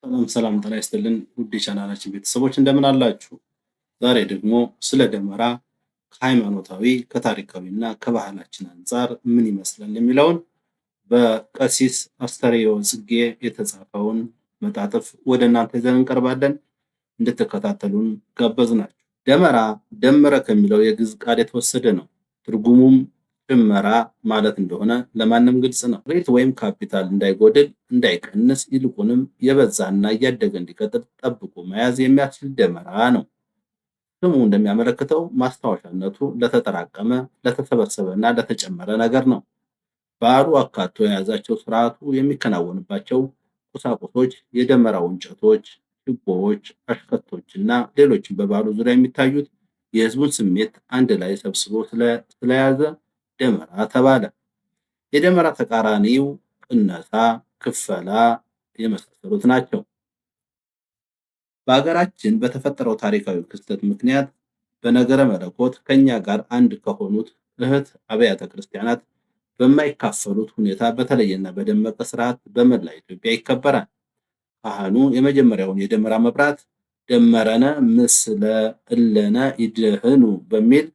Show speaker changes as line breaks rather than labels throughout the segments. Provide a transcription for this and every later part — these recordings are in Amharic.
ሰላም ሰላም ጤና ይስጥልን ውድ የቻናላችን ቤተሰቦች እንደምን አላችሁ? ዛሬ ደግሞ ስለ ደመራ ከሃይማኖታዊ ከታሪካዊ እና ከባህላችን አንጻር ምን ይመስላል የሚለውን በቀሲስ አስተርእዮ ጽጌ የተጻፈውን መጣጥፍ ወደ እናንተ ይዘን እንቀርባለን። እንድትከታተሉን ጋበዝናችሁ። ደመራ ደመረ ከሚለው የግዕዝ ቃል የተወሰደ ነው። ትርጉሙም ጭመራ ማለት እንደሆነ ለማንም ግልጽ ነው። ሬት ወይም ካፒታል እንዳይጎድል እንዳይቀንስ፣ ይልቁንም የበዛና እያደገ እንዲቀጥል ጠብቆ መያዝ የሚያስችል ደመራ ነው። ስሙ እንደሚያመለክተው ማስታወሻነቱ ለተጠራቀመ ለተሰበሰበ እና ለተጨመረ ነገር ነው። በዓሉ አካቶ የያዛቸው ስርዓቱ የሚከናወንባቸው ቁሳቁሶች የደመራው እንጨቶች፣ ችቦዎች፣ አሽከቶች እና ሌሎችም በበዓሉ ዙሪያ የሚታዩት የህዝቡን ስሜት አንድ ላይ ሰብስቦ ስለያዘ ደመራ ተባለ። የደመራ ተቃራኒው ቅነሳ፣ ክፈላ የመሳሰሉት ናቸው። በሀገራችን በተፈጠረው ታሪካዊ ክስተት ምክንያት በነገረ መለኮት ከኛ ጋር አንድ ከሆኑት እህት አብያተ ክርስቲያናት በማይካፈሉት ሁኔታ በተለየና በደመቀ ስርዓት በመላ ኢትዮጵያ ይከበራል። ካህኑ የመጀመሪያውን የደመራ መብራት ደመረነ ምስለ እለነ ይድህኑ በሚል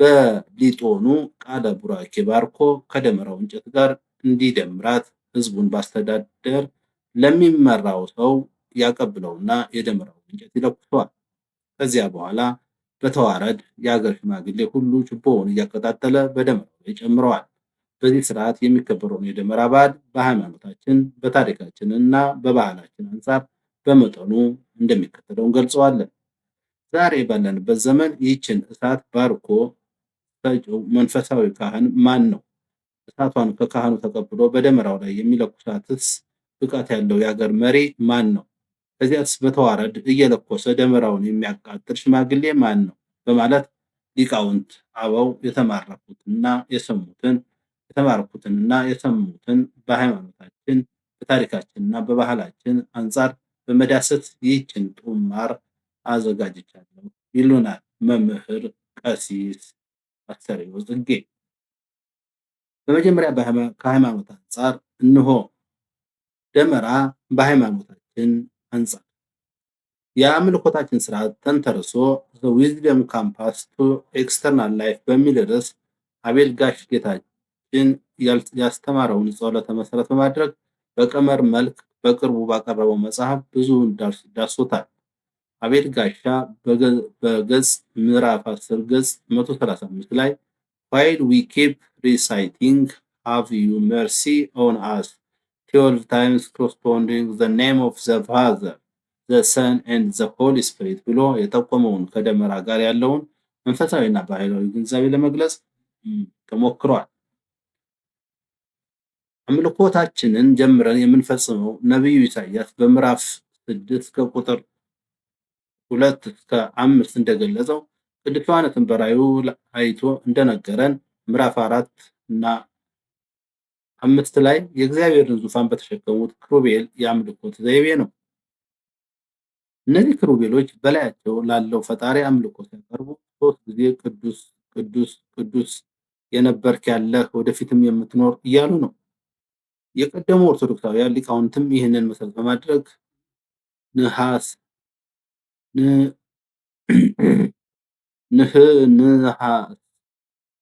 በሊጦኑ ቃለ ቡራኬ ባርኮ ከደመራው እንጨት ጋር እንዲደምራት ህዝቡን ባስተዳደር ለሚመራው ሰው ያቀብለውና የደመራው እንጨት ይለኩሰዋል። ከዚያ በኋላ በተዋረድ የአገር ሽማግሌ ሁሉ ችቦውን እያቀጣጠለ በደመራው ላይ ጨምረዋል። በዚህ ስርዓት የሚከበረውን የደመራ በዓል በሃይማኖታችን በታሪካችን እና በባህላችን አንጻር በመጠኑ እንደሚከተለው እንገልጸዋለን። ዛሬ ባለንበት ዘመን ይህችን እሳት ባርኮ ሰጪው መንፈሳዊ ካህን ማን ነው? እሳቷን ከካህኑ ተቀብሎ በደመራው ላይ የሚለኩሳትስ ብቃት ያለው የሀገር መሪ ማን ነው? ከዚያስ በተዋረድ እየለኮሰ ደመራውን የሚያቃጥል ሽማግሌ ማን ነው? በማለት ሊቃውንት አበው የተማረኩትንና የሰሙትን በሃይማኖታችን በታሪካችንና በባህላችን አንጻር በመዳሰስ ይህችን ጡማር አዘጋጅቻለሁ ይሉናል መምህር ቀሲስ አስተርእዮ ጽጌ። በመጀመሪያ ከሃይማኖት አንጻር እንሆ ደመራ በሃይማኖታችን አንጻር የአምልኮታችን ስርዓት ተንተርሶ ዘ ዊዝደም ካምፓስ ቱ ኤክስተርናል ላይፍ በሚል ርዕስ አቤል ጋሽ ጌታችን ያስተማረውን ጸሎተ መሰረት በማድረግ በቀመር መልክ በቅርቡ ባቀረበው መጽሐፍ ብዙውን ዳሶታል። አቤል ጋሻ በገጽ ምዕራፍ 10 ገጽ 135 ላይ while we keep reciting have you mercy on us 12 times corresponding the name of the Father, the Son and the Holy Spirit ብሎ የጠቆመውን ከደመራ ጋር ያለውን መንፈሳዊና ባህላዊ ግንዛቤ ለመግለጽ ተሞክሯል። አምልኮታችንን ጀምረን የምንፈጽመው ነቢዩ ኢሳያስ በምዕራፍ 6 ከቁጥር 2 እስከ 5 እንደገለጸው ቅዱስ ዮሐንስን በራእዩ አይቶ እንደነገረን ምዕራፍ 4 እና 5 ላይ የእግዚአብሔርን ዙፋን በተሸከሙት ክሩቤል የአምልኮት ዘይቤ ነው። እነዚህ ክሩቤሎች በላያቸው ላለው ፈጣሪ አምልኮ ሲያቀርቡ 3 ጊዜ ቅዱስ ቅዱስ ቅዱስ የነበርክ ያለህ ወደፊትም የምትኖር እያሉ ነው። የቀደሙ ኦርቶዶክሳውያን ሊቃውንትም ይህንን መሰረት በማድረግ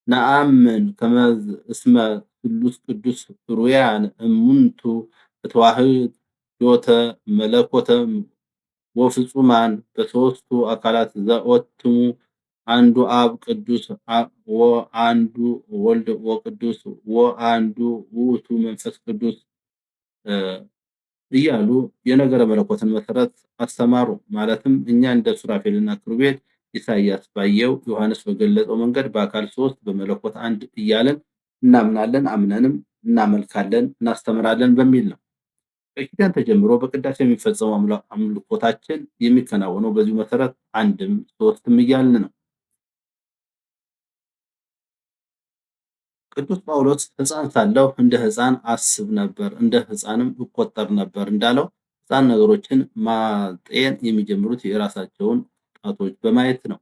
ነአምን ከመዝ እስመ ስሉስ ቅዱስ ሩያን እሙንቱ በተዋህድ ዮተ መለኮተ ወፍጹማን በሶስቱ አካላት ዘኦትሙ አንዱ አብ ቅዱስ ወአንዱ ወልድ ወቅዱስ ወአንዱ ውእቱ መንፈስ ቅዱስ እያሉ የነገረ መለኮትን መሰረት አስተማሩ። ማለትም እኛ እንደ ሱራፌልና ክሩቤል ኢሳያስ ባየው ዮሐንስ በገለጸው መንገድ በአካል 3 በመለኮት አንድ እያለን እናምናለን፣ አምነንም እናመልካለን፣ እናስተምራለን በሚል ነው። ከኪዳን ተጀምሮ በቅዳሴ የሚፈጸመው አምልኮታችን የሚከናወነው በዚሁ መሰረት አንድም 3ም እያልን ነው። ቅዱስ ጳውሎስ ሕፃን ሳለሁ እንደ ሕፃን አስብ ነበር እንደ ሕፃንም እቆጠር ነበር እንዳለው ሕፃን ነገሮችን ማጤን የሚጀምሩት የራሳቸውን ጣቶች በማየት ነው።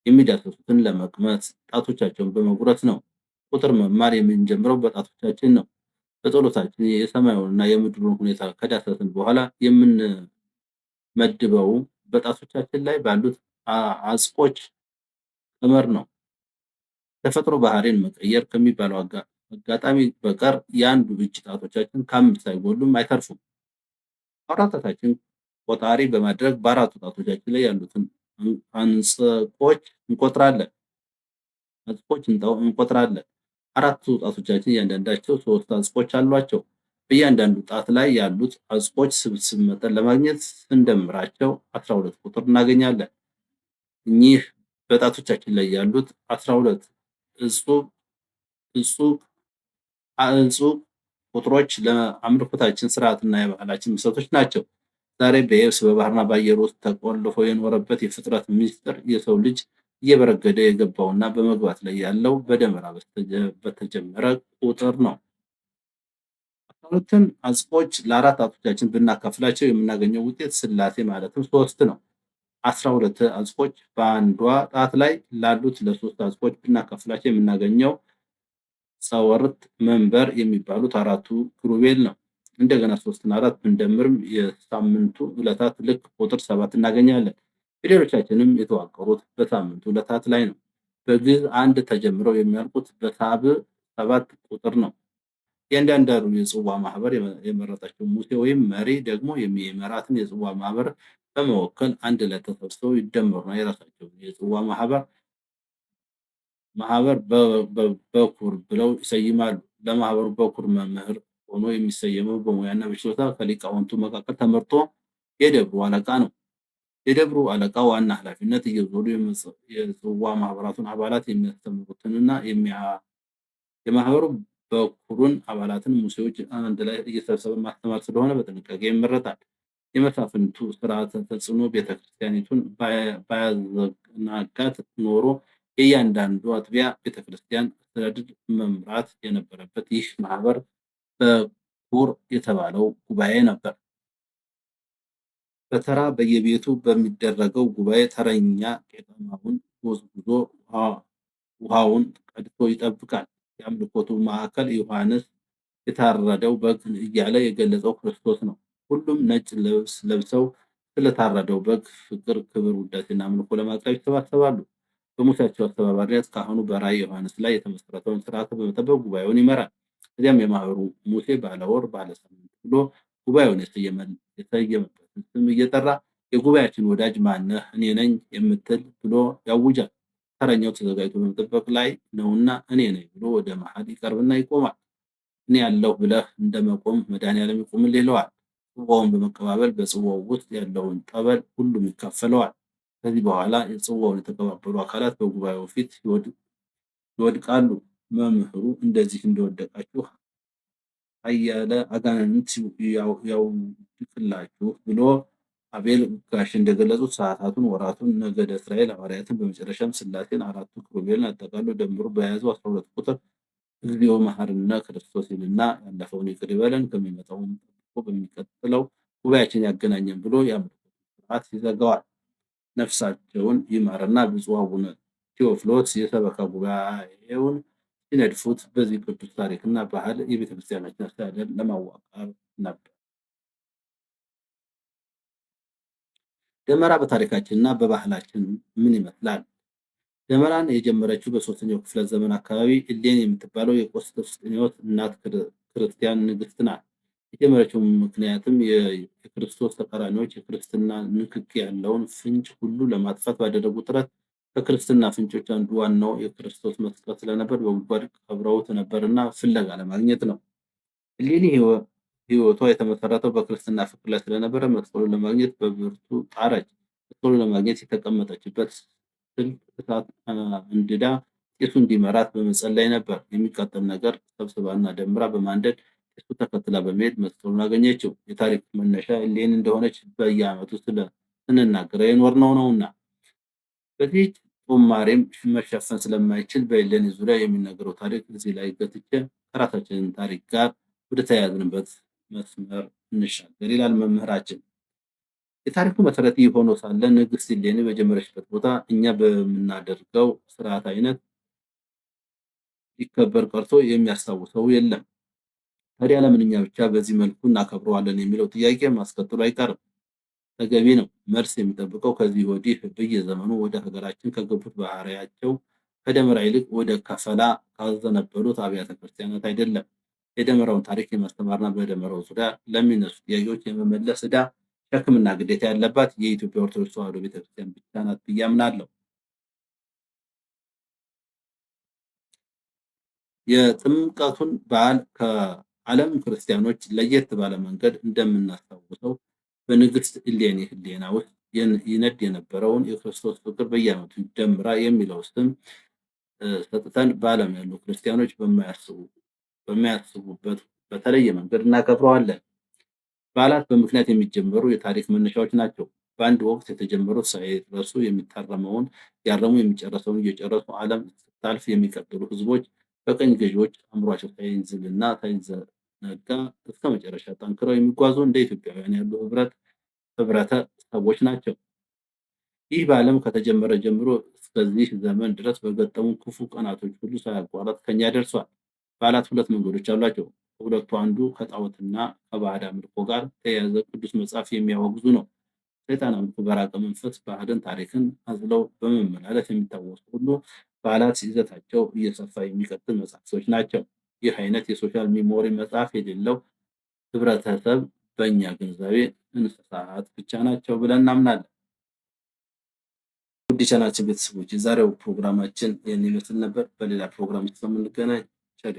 የሚዳሰሱትን ለመቅመስ ጣቶቻቸውን በመጉረስ ነው። ቁጥር መማር የምንጀምረው በጣቶቻችን ነው። በጸሎታችን የሰማዩንና የምድሩን ሁኔታ ከዳሰስን በኋላ መድበው በጣቶቻችን ላይ ባሉት አጽቆች ቀመር ነው። ተፈጥሮ ባህሪን መቀየር ከሚባለው አጋጣሚ በቀር የአንዱ እጅ ጣቶቻችን ከ5 አይጎሉም፣ አይተርፉም። አውራ ጣታችን ቆጣሪ በማድረግ በአራቱ ጣቶቻችን ላይ ያሉትን አንጸቆች እንቆጥራለን። አራቱ ጣቶቻችን እያንዳንዳቸው 3 አጽቆች አሏቸው። በእያንዳንዱ ጣት ላይ ያሉት አጽቆች ስብስብ መጠን ለማግኘት ስንደምራቸው 12 ቁጥር እናገኛለን። እኚህ በጣቶቻችን ላይ ያሉት 12 እጹብ ቁጥሮች ለአምልኮታችን ስርዓትና የባህላችን መሰረቶች ናቸው። ዛሬ በየብስ በባህርና በአየር ውስጥ ተቆልፎ የኖረበት የፍጥረት ምስጢር የሰው ልጅ እየበረገደ የገባውና በመግባት ላይ ያለው በደመራ በተጀመረ ቁጥር ነው። 12ቱን አጽቆች ለአራት ጣቶቻችን ብናካፍላቸው የምናገኘው ውጤት ሥላሴ ማለትም 3 ነው። 12 አጽቆች በአንዷ ጣት ላይ ላሉት ለ3 አጽቆች ብናካፍላቸው የምናገኘው ጸወርት፣ መንበር የሚባሉት አራቱ ኪሩቤል ነው። እንደገና 3 እና 4 ብንደምርም የሳምንቱ ዕለታት ልክ ቁጥር 7 እናገኛለን። ፊደሎቻችንም የተዋቀሩት በሳምንቱ ዕለታት ላይ ነው። በግዕዝ 1 ተጀምረው የሚያልቁት በሳብዕ 7 ቁጥር ነው። እያንዳንዱ የጽዋ ማህበር የመረጣቸው ሙሴ ወይም መሪ ደግሞ የሚመራትን የጽዋ ማህበር በመወከል አንድ ላይ ተሰብስበው ይደመሩና የራሳቸው የጽዋ ማህበር በኩር ብለው ይሰይማሉ። ለማህበሩ በኩር መምህር ሆኖ የሚሰየመው በሙያና በችሎታ ከሊቃውንቱ መካከል ተመርጦ የደብሩ አለቃ ነው። የደብሩ አለቃ ዋና ኃላፊነት እየዞሩ የጽዋ ማህበራቱን አባላት የሚያስተምሩትንና የማህበሩ በኩሩን አባላትን ሙሴዎች አንድ ላይ እየሰበሰበ ማስተማር ስለሆነ በጥንቃቄ ይመረጣል። የመሳፍንቱ ስርዓተ ተጽዕኖ ቤተክርስቲያኒቱን ባያዘናጋት ኖሮ የእያንዳንዱ አጥቢያ ቤተክርስቲያን አስተዳደር መምራት የነበረበት ይህ ማህበር በኩር የተባለው ጉባኤ ነበር። በተራ በየቤቱ በሚደረገው ጉባኤ ተረኛ ቄጠማውን ጎዝጉዞ ውሃውን ቀድቶ ይጠብቃል። የአምልኮቱ ማዕከል ዮሐንስ የታረደው በግ እያለ የገለጸው ክርስቶስ ነው። ሁሉም ነጭ ልብስ ለብሰው ስለታረደው በግ ፍቅር፣ ክብር፣ ውዳሴና አምልኮ ለማቅረብ ይሰባሰባሉ። በሙሴያቸው አስተባባሪነት ካህኑ በራዕየ ዮሐንስ ላይ የተመሰረተውን ስርዓት በመጠበቅ ጉባኤውን ይመራል። ከዚያም የማህበሩ ሙሴ ባለወር ባለሳምንት ብሎ ጉባኤውን የሰየመበትን ስም እየጠራ የጉባኤያችን ወዳጅ ማነህ? እኔ ነኝ የምትል ብሎ ያውጃል። ተረኛው ተዘጋጅቶ በመጠበቅ ላይ ነውና እኔ ነኝ ብሎ ወደ መሃል ይቀርብና ይቆማል። እኔ ያለሁ ብለህ እንደመቆም መድኃኔዓለም ይቁምልህ ይለዋል። ጽዋውን በመቀባበል በጽዋው ውስጥ ያለውን ጠበል ሁሉም ይካፈለዋል። ከዚህ በኋላ የጽዋውን የተቀባበሉ አካላት በጉባኤው ፊት ይወድቃሉ። መምህሩ እንደዚህ እንደወደቃችሁ አያለ አጋንንት ያውድቅላችሁ ብሎ አቤል ጋሽ እንደገለጹት ሰዓታቱን፣ ወራቱን፣ ነገደ እስራኤል ሐዋርያትን በመጨረሻም ሥላሴን አራቱ ኪሩቤልን አጠቃሎ ደምሮ በያዘው 12 ቁጥር እግዚኦ መሐረነ ክርስቶስ ይልና ያለፈውን ይቅር ይበለን ከሚመጣውም ጠብቆ በሚቀጥለው ጉባኤያችን ያገናኘን ብሎ የአምልኮ ስርዓት ይዘጋዋል። ነፍሳቸውን ይማርና ብፁዕ አቡነ ቴዎፍሎስ የሰበካ ጉባኤውን ሲነድፉት በዚህ ቅዱስ ታሪክና ባህል የቤተክርስቲያናችን አስተዳደር ለማዋቀር ነበር። ደመራ በታሪካችንና በባህላችን ምን ይመስላል? ደመራን የጀመረችው በ3ኛው ክፍለ ዘመን አካባቢ እሌኒ የምትባለው የቆስጠንጢኖስ እናት ክርስቲያን ንግስት ናት። የጀመረችው ምክንያትም የክርስቶስ ተቃራኒዎች የክርስትና ንክኪ ያለውን ፍንጭ ሁሉ ለማጥፋት ባደረጉ ጥረት ከክርስትና ፍንጮች አንዱ ዋናው የክርስቶስ መስቀል ስለነበር በጉድጓድ ቀብረውት ነበርና ፍለጋ ለማግኘት ነው። እሌኒ ሕይወቷ የተመሰረተው በክርስትና ፍቅር ላይ ስለነበረ መስቀሉን ለማግኘት በብርቱ ጣረች። መስቀሉን ለማግኘት የተቀመጠችበት ስልት እሳት አንድዳ ቄሱ እንዲመራት በመጸለይ ነበር። የሚቃጠል ነገር ሰብስባና ደምራ በማንደድ ቄሱ ተከትላ በመሄድ መስቀሉን አገኘችው። የታሪክ መነሻ እሌኒ እንደሆነች በየዓመቱ ስንናገረው የኖርነው ነውና። በዚህ ጦማሬም መሸፈን ስለማይችል በእሌኒ ዙሪያ የሚነገረው ታሪክ እዚህ ላይ ገትቼ ከራሳችን ታሪክ ጋር ወደ ተያያዝንበት መስመር እንሻገር ይላል መምህራችን። የታሪኩ መሰረት ይህ ሆኖ ሳለ ንግስት እሌኒ በጀመረችበት ቦታ እኛ በምናደርገው ስርዓት አይነት ሊከበር ቀርቶ የሚያስታውሰው የለም። ታዲያ ለምን እኛ ብቻ በዚህ መልኩ እናከብረዋለን የሚለው ጥያቄ ማስከተሉ አይቀርም። ተገቢ ነው። መልስ የሚጠብቀው ከዚህ ወዲህ በየዘመኑ ወደ ሀገራችን ከገቡት ባህሪያቸው ከደመራ ይልቅ ወደ ከፈላ ካዘነበሉት አብያተ ክርስቲያናት አይደለም። የደመራውን ታሪክ የማስተማርና በደመራው ዙሪያ ለሚነሱ ጥያቄዎች የመመለስ ዕዳ፣ ሸክምና ግዴታ ያለባት የኢትዮጵያ ኦርቶዶክስ ተዋሕዶ ቤተክርስቲያን ብቻ ናት ብዬ አምናለሁ። የጥምቀቱን በዓል ከዓለም ክርስቲያኖች ለየት ባለ መንገድ እንደምናስታውሰው በንግሥት እሌኒ ሕሊና ውስጥ ይነድ የነበረውን የክርስቶስ ፍቅር በየዓመቱ ደምራ የሚለው ስም ሰጥተን በዓለም ያሉ ክርስቲያኖች በማያስቡበት በተለየ መንገድ እናከብረዋለን። በዓላት በምክንያት የሚጀመሩ የታሪክ መነሻዎች ናቸው። በአንድ ወቅት የተጀመሩት ሳይረሱ የሚታረመውን ያረሙ የሚጨረሰውን እየጨረሱ ዓለም ስታልፍ የሚቀጥሉ ህዝቦች በቀኝ ገዢዎች አእምሯቸው ሳይዝልና ሳይዘነጋ እስከ መጨረሻ ጠንክረው የሚጓዙ እንደ ኢትዮጵያውያን ያሉ ህብረተሰቦች ናቸው። ይህ በዓለም ከተጀመረ ጀምሮ እስከዚህ ዘመን ድረስ በገጠሙ ክፉ ቀናቶች ሁሉ ሳያቋርጥ ከኛ ደርሷል። በዓላት ሁለት መንገዶች አሏቸው። ከሁለቱ አንዱ ከጣዖትና ከባዕድ አምልኮ ጋር ተያያዘ ቅዱስ መጽሐፍ የሚያወግዙ ነው። ሰይጣን አምልኮ በራቀ መንፈስ ባህልን፣ ታሪክን አዝለው በመመላለስ የሚታወሱ ሁሉ በዓላት ይዘታቸው እየሰፋ የሚቀጥል መጽሐፍቶች ናቸው። ይህ አይነት የሶሻል ሚሞሪ መጽሐፍ የሌለው ህብረተሰብ በእኛ ግንዛቤ እንስሳት ብቻ ናቸው ብለን እናምናለን። ውድ የቻናላችን ቤተሰቦች የዛሬው ፕሮግራማችን ይህን ይመስል ነበር። በሌላ ፕሮግራም እስከምንገናኝ ቸር